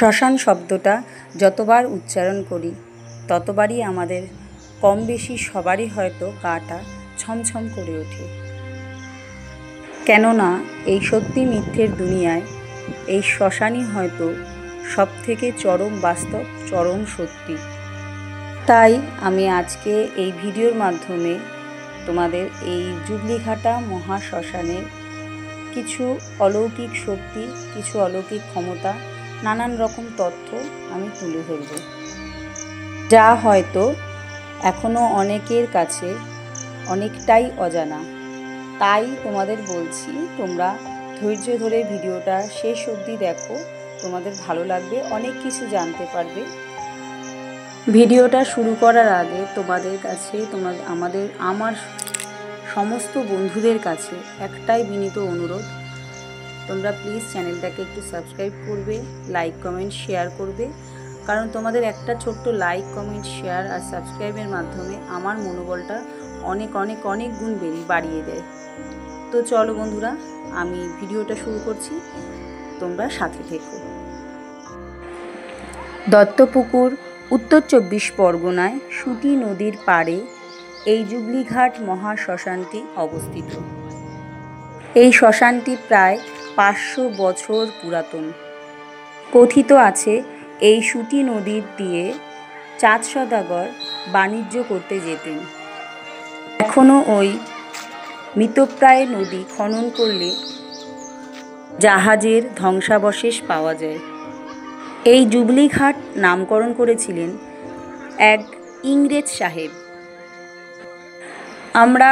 শ্মশান শব্দটা যতবার উচ্চারণ করি ততবারই আমাদের কম বেশি সবারই হয়তো গাটা ছমছম করে ওঠে। কেননা এই সত্যি মিথ্যের দুনিয়ায় এই শ্মশানই হয়তো সবথেকে চরম বাস্তব, চরম সত্যি। তাই আমি আজকে এই ভিডিওর মাধ্যমে তোমাদের এই জুবলিঘাটা মহাশ্মশানের কিছু অলৌকিক শক্তি, কিছু অলৌকিক ক্ষমতা, নানান রকম তথ্য আমি তুলে ধরব, যা হয়তো এখনও অনেকের কাছে অনেকটাই অজানা। তাই তোমাদের বলছি, তোমরা ধৈর্য ধরে ভিডিওটা শেষ অবধি দেখো, তোমাদের ভালো লাগবে, অনেক কিছু জানতে পারবে। ভিডিওটা শুরু করার আগে তোমাদের কাছে আমার সমস্ত বন্ধুদের কাছে একটাই বিনীত অনুরোধ, তোমরা প্লিজ চ্যানেলটাকে একটু সাবস্ক্রাইব করবে, লাইক কমেন্ট শেয়ার করবে, কারণ তোমাদের একটা ছোট্ট লাইক কমেন্ট শেয়ার আর সাবস্ক্রাইবের মাধ্যমে আমার মনোবলটা অনেক অনেক অনেক গুণ বাড়িয়ে দেয়। তো চলো বন্ধুরা, আমি ভিডিওটা শুরু করছি, তোমরা সাথে থেকো। দত্তপুকুর, উত্তর 24 পরগনায় সুতি নদীর পাড়ে এই জুবলিঘাট মহাশ্মশানটি অবস্থিত। এই শ্মশানটি প্রায় 500 বছর পুরাতন। কথিত আছে এই সুতি নদীর দিয়ে চাঁদ সওদাগর বাণিজ্য করতে যেতেন। এখনও ওই মৃতপ্রায় নদী খনন করলে জাহাজের ধ্বংসাবশেষ পাওয়া যায়। এই জুবলিঘাট নামকরণ করেছিলেন এক ইংরেজ সাহেব। আমরা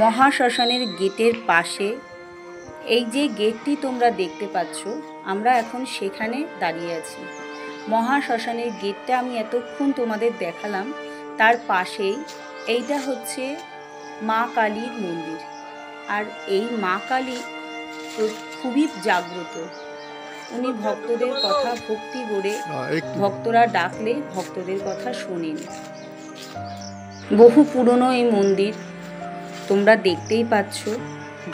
মহাশ্মশানের গেটের পাশে, এই যে গেটটি তোমরা দেখতে পাচ্ছ, আমরা এখন সেখানে দাঁড়িয়ে আছি। মহাশ্মশানের গেটটা আমি এতক্ষণ তোমাদের দেখালাম, তার পাশেই এইটা হচ্ছে মা কালীর মন্দির। আর এই মা কালী খুবই জাগ্রত, উনি ভক্তদের কথা ভক্তি করে, ভক্তরা ডাকলে ভক্তদের কথা শোনেন। বহু পুরনো এই মন্দির, তোমরা দেখতেই পাচ্ছ,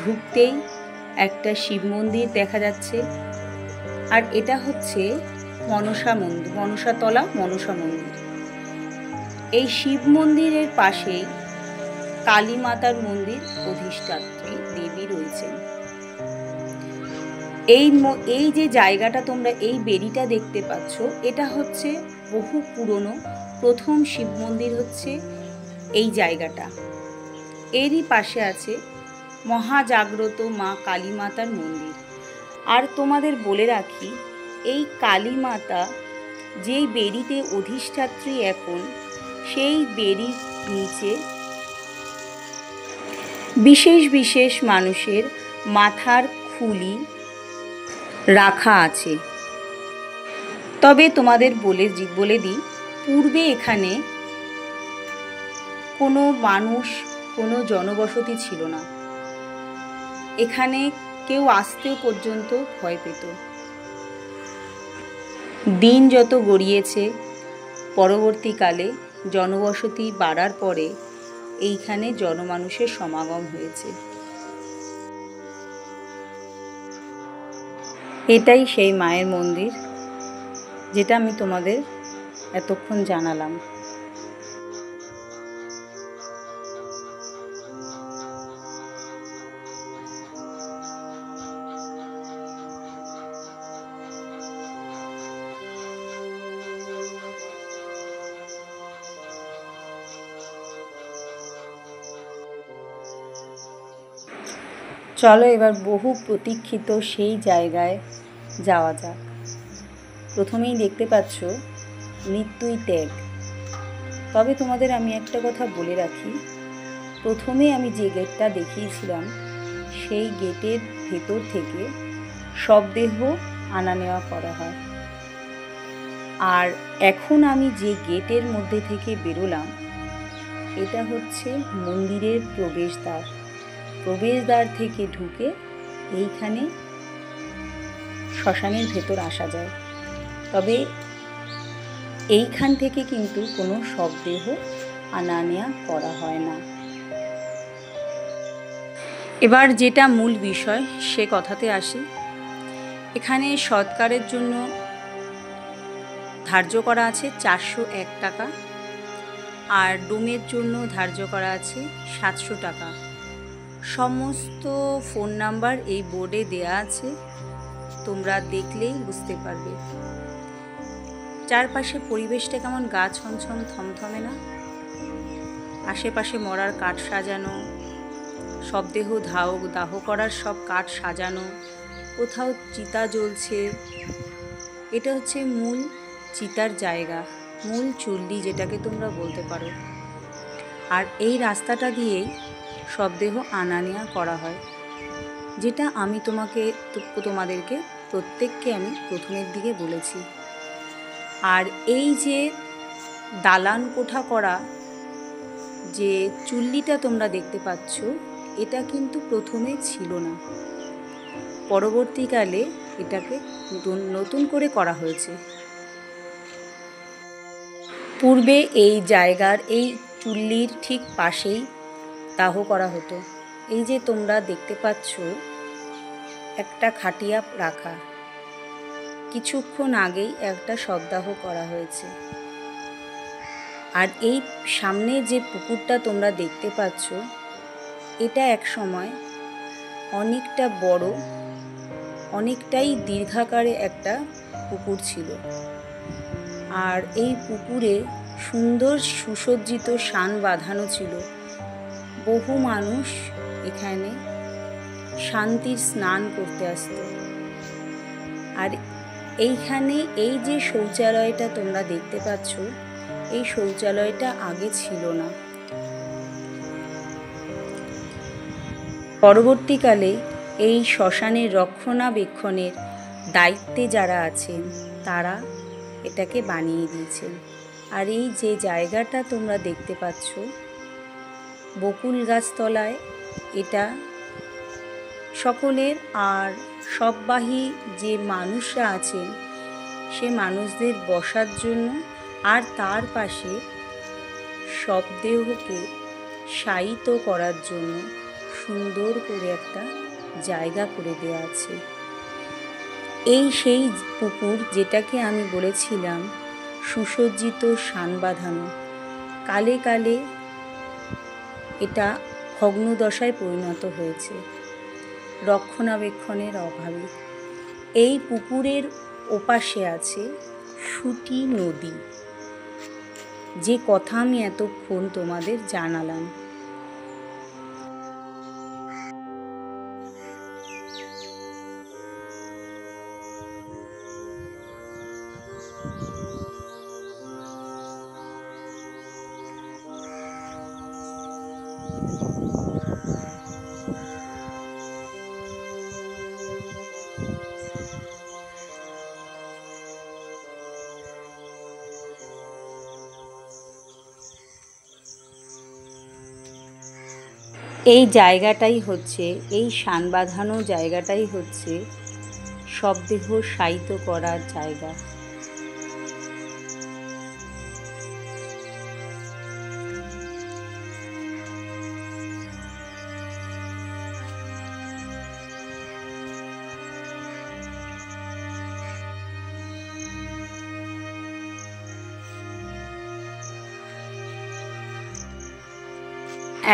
ঢুকতেই একটা শিব মন্দির দেখা যাচ্ছে। আর এটা হচ্ছে মনসা মন্দির, মনসাতলা মনসা মন্দির। এই শিব মন্দিরের পাশেই কালী মাতার মন্দির, অধিষ্ঠাত্রী দেবী রয়েছেন। এই যে জায়গাটা তোমরা এই বেড়িটা দেখতে পাচ্ছ, এটা হচ্ছে বহু পুরনো প্রথম শিব মন্দির, হচ্ছে এই জায়গাটা। এরই পাশে আছে মহাজাগ্রত মা কালী মাতার মন্দির। আর তোমাদের বলে রাখি, এই কালী মাতা যেই বেড়িতে অধিষ্ঠাত্রী এখন, সেই বেড়ির নিচে বিশেষ বিশেষ মানুষের মাথার খুলি রাখা আছে। তবে তোমাদের বলে দিই, পূর্বে এখানে কোনো মানুষ, কোনো জনবসতি ছিল না। এখানে কেউ আসতেও পর্যন্ত ভয় পেত। দিন যত গড়িয়েছে, পরবর্তীকালে জনবসতি বাড়ার পরে এইখানে জনমানুষের সমাগম হয়েছে। এটাই সেই মায়ের মন্দির, যেটা আমি তোমাদের এতক্ষণ জানালাম। চলো এবার বহু প্রতীক্ষিত সেই জায়গায় যাওয়া যাক। প্রথমেই দেখতে পাচ্ছ মৃত্যুই ত্যাগ। তবে তোমাদের আমি একটা কথা বলে রাখি, প্রথমে আমি যে গেটটা দেখিয়েছিলাম, সেই গেটের ভেতর থেকে সব দেহ আনা নেওয়া করা হয়। আর এখন আমি যে গেটের মধ্যে থেকে বেরোলাম, এটা হচ্ছে মন্দিরের প্রবেশদ্বার। প্রবেশদ্বার থেকে ঢুকে এইখানে শ্মশানের ভেতর আসা যায়। তবে এইখান থেকে কিন্তু কোনো শবদেহ আনা নেওয়া করা হয় না। এবার যেটা মূল বিষয়, সে কথাতে আসি। এখানে সৎকারের জন্য ধার্য করা আছে 401 টাকা, আর রুমের জন্য ধার্য করা আছে 700 টাকা। সমস্ত ফোন নাম্বার এই বোর্ডে দেয়া আছে, তোমরা দেখলেই বুঝতে পারবে। চারপাশে পরিবেশটা কেমন গা ছমছম থমথমে না? আশেপাশে মরার কাঠ সাজানো, শবদেহ দাহ করার সব কাঠ সাজানো, কোথাও চিতা জ্বলছে। এটা হচ্ছে মূল চিতার জায়গা, মূল চুল্লি যেটাকে তোমরা বলতে পারো। আর এই রাস্তাটা দিয়েই শবদেহ আনা নেওয়া করা হয়, যেটা আমি তোমাদেরকে প্রত্যেককে আমি প্রথমের দিকে বলেছি। আর এই যে দালান কোঠা করা যে চুল্লিটা তোমরা দেখতে পাচ্ছ, এটা কিন্তু প্রথমে ছিল না, পরবর্তীকালে এটাকে নতুন করে করা হয়েছে। পূর্বে এই জায়গার এই চুল্লির ঠিক পাশেই দাহ করা হতো। এই যে তোমরা দেখতে পাচ্ছ একটা খাটিয়া রাখা, কিছুক্ষণ আগেই একটা শবদাহ করা হয়েছে। আর এই সামনে যে পুকুরটা তোমরা দেখতে পাচ্ছ, এটা এক সময় অনেকটা বড়, অনেকটাই দীর্ঘাকারে একটা পুকুর ছিল। আর এই পুকুরে সুন্দর সুসজ্জিত শান বাঁধানো ছিল। বহু মানুষ এখানে শান্তির স্নান করতে আসতো। আর এইখানে এই যে শৌচালয়টা তোমরা দেখতে পাচ্ছ, এই শৌচালয়টা আগে ছিল না। পরবর্তীকালে এই শ্মশানের রক্ষণাবেক্ষণের দায়িত্বে যারা আছেন তারা এটাকে বানিয়ে দিয়েছেন। আর এই যে জায়গাটা তোমরা দেখতে পাচ্ছ বকুল গাছতলায়, এটা সকলের আর শববাহী যে মানুষরা আছেন সে মানুষদের বসার জন্য, আর তার পাশে শবদেহকে শায়িত করার জন্য সুন্দর করে একটা জায়গা করে দেওয়া আছে। এই সেই পুকুর যেটাকে আমি বলেছিলাম সুসজ্জিত শান বাঁধানো, কালে কালে এটা ভগ্নদশায় পরিণত হয়েছে রক্ষণাবেক্ষণের অভাবে। এই পুকুরের ওপাশে আছে সুতি নদী, যে কথা আমি এতক্ষণ তোমাদের জানালাম। এই জায়গাটাই হচ্ছে, এই শান বাঁধানো জায়গাটাই হচ্ছে শবদেহ শায়িত করার জায়গা।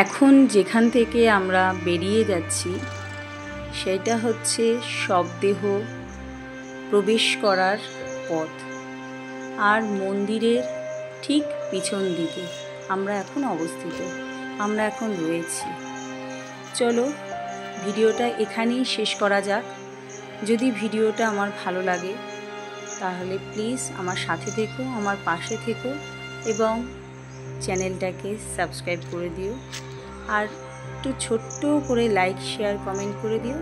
এখন যেখান থেকে আমরা বেরিয়ে যাচ্ছি সেটা হচ্ছে শবদেহ প্রবেশ করার পথ, আর মন্দিরের ঠিক পিছন দিকে আমরা এখন অবস্থিত, আমরা এখন রয়েছি। চলো ভিডিওটা এখানেই শেষ করা যাক। যদি ভিডিওটা আমার ভালো লাগে তাহলে প্লিজ আমার সাথে থেকো, আমার পাশে থেকো এবং চ্যানেলটাকে সাবস্ক্রাইব করে দিও, আর একটু ছোট্ট করে লাইক শেয়ার কমেন্ট করে দিও।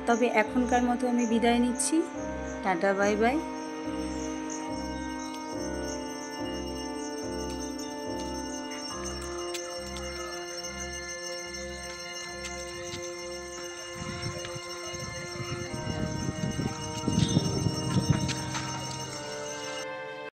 তবে এখনকার মতো আমি বিদায় নিচ্ছি। Tata bye bye.